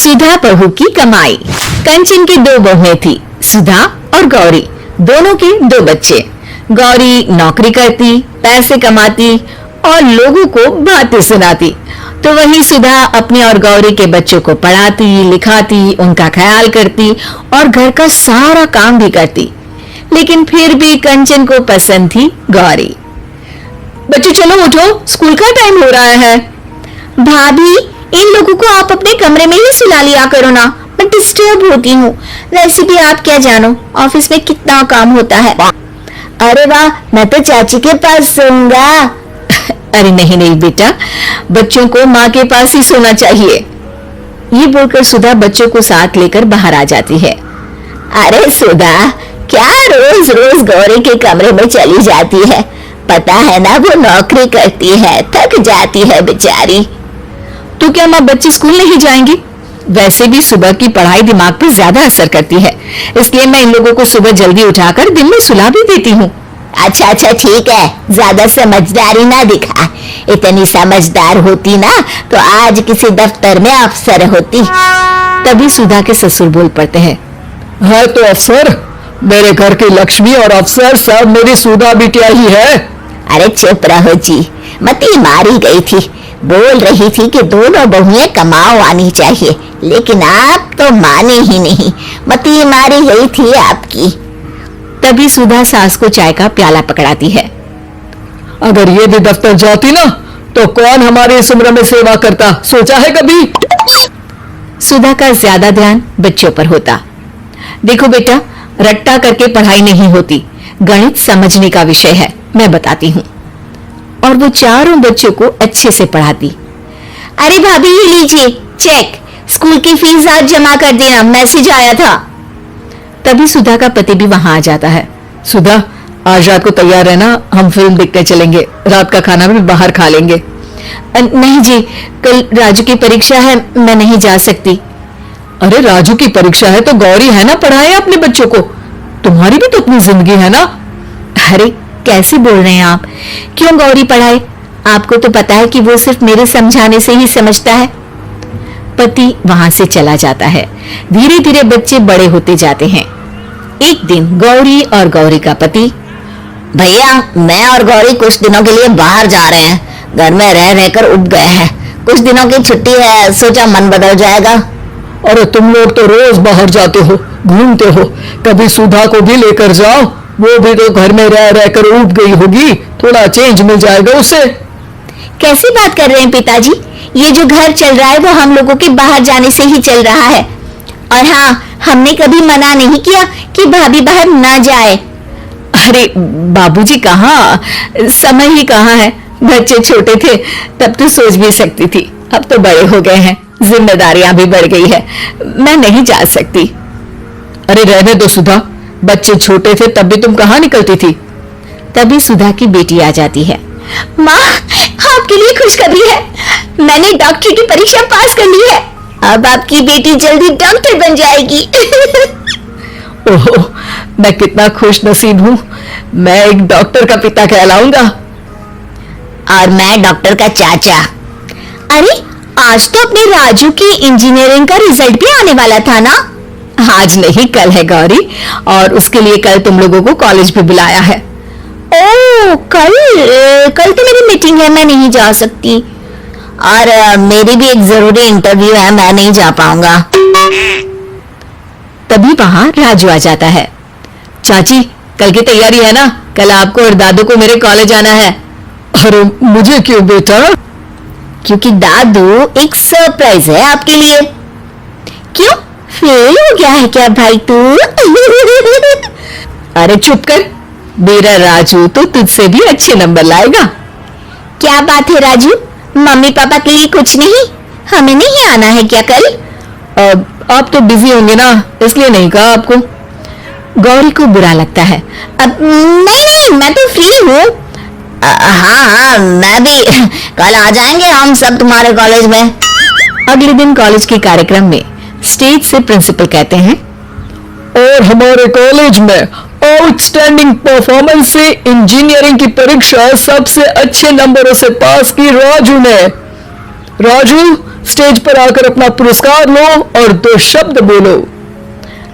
सुधा बहू की कमाई। कंचन की दो बहुएं थी, सुधा और गौरी। दोनों के दो बच्चे। गौरी नौकरी करती, पैसे कमाती और लोगों को बातें सुनाती, तो वही सुधा अपने और गौरी के बच्चों को पढ़ाती, लिखाती, उनका ख्याल करती और घर का सारा काम भी करती। लेकिन फिर भी कंचन को पसंद थी गौरी। बच्चों चलो उठो, स्कूल का टाइम हो रहा है। भाभी, इन लोगों को आप अपने कमरे में ही सुला लिया करो ना, मैं डिस्टर्ब होती हूँ। वैसे भी आप क्या जानो ऑफिस में कितना काम होता है। अरे वाह, मैं तो चाची के पास सोऊंगा। अरे नहीं नहीं बेटा, बच्चों को माँ के पास ही सोना चाहिए। ये बोलकर सुधा बच्चों को साथ लेकर बाहर आ जाती है। अरे सुधा, क्या रोज रोज गौरी के कमरे में चली जाती है? पता है ना वो नौकरी करती है, थक जाती है बेचारी। तो क्या माँ बच्चे स्कूल नहीं जाएंगे? वैसे भी सुबह की पढ़ाई दिमाग पर ज्यादा असर करती है, इसलिए मैं इन लोगों को सुबह जल्दी उठाकर दिन में सुला भी देती हूँ। अच्छा अच्छा ठीक है, ज्यादा समझदारी ना दिखा। इतनी समझदार होती ना तो आज किसी दफ्तर में अफसर होती। तभी सुधा के ससुर बोल पड़ते हैं। है तो अफसर, मेरे घर की लक्ष्मी और अफसर सब मेरी सुधा बिटिया ही है। अरे चुप रहो जी, मती मारी गई थी। बोल रही थी कि दोनों बहुएं कमाओ आनी चाहिए, लेकिन आप तो माने ही नहीं। मती मारी गई थी आपकी। तभी सुधा सास को चाय का प्याला पकड़ाती है। अगर ये भी दफ्तर जाती ना तो कौन हमारी इस उम्र में सेवा करता, सोचा है कभी? सुधा का ज्यादा ध्यान बच्चों पर होता। देखो बेटा, रट्टा करके पढ़ाई नहीं होती, गणित समझने का विषय है, मैं बताती हूँ। और वो चारों बच्चों को अच्छे से पढ़ाती। अरे भाभी, ये लीजिए चेक, स्कूल की फीस आज जमा कर देना, मैसेज आया था। तभी सुधा का पति भी वहां आ जाता है। सुधा, आज रात को तैयार रहना, हम फिल्म देखने चलेंगे, रात का खाना भी बाहर खा लेंगे। नहीं जी, कल राजू की परीक्षा है, मैं नहीं जा सकती। अरे राजू की परीक्षा है तो गौरी है ना, पढ़ाए अपने बच्चों को, तुम्हारी भी तो अपनी जिंदगी है ना। अरे कैसे बोल रहे हैं आप? क्यों गौरी पढ़ाए? आपको तो पता है कि वो सिर्फ मेरे समझाने से ही समझता है। पति वहां से चला जाता है। धीरे धीरे बच्चे बड़े होते जाते हैं। एक दिन गौरी और गौरी का पति, भैया मैं और गौरी कुछ दिनों के लिए बाहर जा रहे हैं, घर में रह रहकर उब गए हैं। कुछ दिनों की छुट्टी है, सोचा मन बदल जाएगा। अरे तुम लोग तो रोज बाहर जाते हो, घूमते हो, कभी सुधा को भी लेकर जाओ, वो भी तो घर में रह रहकर उब गई होगी, थोड़ा चेंज मिल जाएगा उसे। कैसी बात कर रहे हैं पिताजी? ये जो घर चल रहा है वो हम लोगों के बाहर जाने से ही चल रहा है। और हाँ, हमने कभी मना नहीं किया कि भाभी बाहर ना जाए। अरे बाबूजी कहाँ, समय ही कहाँ है। बच्चे छोटे थे तब तो सोच भी सकती थी, अब तो बड़े हो गए हैं, जिम्मेदारियां भी बढ़ गई है, मैं नहीं जा सकती। अरे रहने दो सुधा, बच्चे छोटे थे तब भी तुम कहाँ निकलती थी। तभी सुधा की बेटी आ जाती है। माँ, आपके लिए खुशखबरी है, मैंने डॉक्टर की परीक्षा पास कर ली है। अब आपकी बेटी जल्दी डॉक्टर बन जाएगी। ओह, मैं कितना खुश नसीब हूँ, मैं एक डॉक्टर का पिता कहलाऊंगा। और मैं डॉक्टर का चाचा। अरे आज तो अपने राजू की इंजीनियरिंग का रिजल्ट भी आने वाला था ना? आज नहीं, कल है गौरी, और उसके लिए कल तुम लोगों को कॉलेज भी बुलाया है। ओह, कल तो मेरी मीटिंग है, मैं नहीं जा सकती। और मेरी भी एक जरूरी इंटरव्यू है, मैं नहीं जा पाऊंगा। तभी वहां राजू आ जाता है। चाची, कल की तैयारी है ना? कल आपको और दादू को मेरे कॉलेज आना है। अरे मुझे क्यों बेटा? क्योंकि दादू एक सरप्राइज है आपके लिए। क्यों, फेल हो गया है क्या भाई तू? अरे चुप कर, मेरा राजू तो तुझसे भी अच्छे नंबर लाएगा। क्या बात है राजू, मम्मी पापा के लिए कुछ नहीं? हमें नहीं आना है क्या कल? आप तो बिजी होंगे ना, इसलिए नहीं कहा आपको। गौरी को बुरा लगता है। अब नहीं, मैं तो फ्री हूँ। हाँ, मैं भी, कल आ जाएंगे हम सब तुम्हारे कॉलेज में। अगले दिन कॉलेज के कार्यक्रम में स्टेज से प्रिंसिपल कहते हैं, और हमारे कॉलेज में आउटस्टैंडिंग परफॉर्मेंस से इंजीनियरिंग की परीक्षा सबसे अच्छे नंबरों से पास की राजू ने। राजू, स्टेज पर आकर अपना पुरस्कार लो और 2 शब्द बोलो।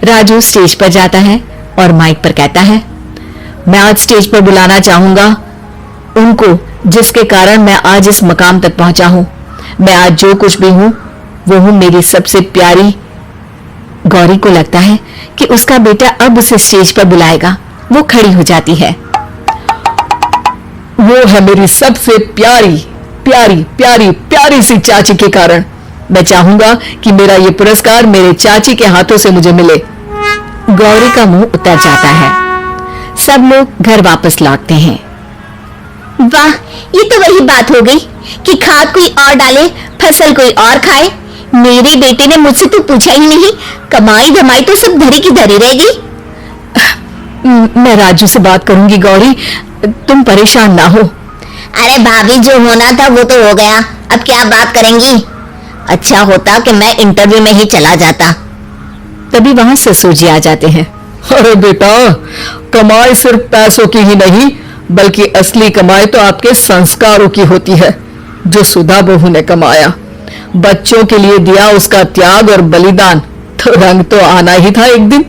राजू स्टेज पर जाता है और माइक पर कहता है, मैं आज स्टेज पर बुलाना चाहूंगा उनको जिसके कारण मैं आज इस मकाम तक पहुंचा हूं। मैं आज जो कुछ भी हूं वो हूं मेरी सबसे प्यारी गौरी को लगता है कि उसका बेटा अब उसे स्टेज पर बुलाएगा। वो खड़ी हो जाती है। वो है मेरी सबसे प्यारी प्यारी प्यारी प्यारी सी चाची के कारण। मैं चाहूंगा कि मेरा ये पुरस्कार मेरे चाची के हाथों से मुझे मिले। गौरी का मुंह उतर जाता है। सब लोग घर वापस लौटते हैं। वाह, ये तो वही बात हो गई कि खाद कोई और डाले, फसल कोई और खाए। मेरे बेटे ने मुझसे तो पूछा ही नहीं, कमाई धमाई तो सब धरी की धरी रह गई। मैं राजू से बात करूंगी गौरी, तुम परेशान ना हो। अरे भाभी, जो होना था वो तो हो गया, अब क्या बात करेंगी। अच्छा होता कि मैं इंटरव्यू में ही चला जाता। तभी वहां ससुर जी आ जाते हैं। अरे बेटा, कमाई सिर्फ पैसों की ही नहीं बल्कि असली कमाई तो आपके संस्कारों की होती है, जो सुधा बहू ने कमाया। बच्चों के लिए दिया उसका त्याग और बलिदान, तो रंग तो आना ही था एक दिन।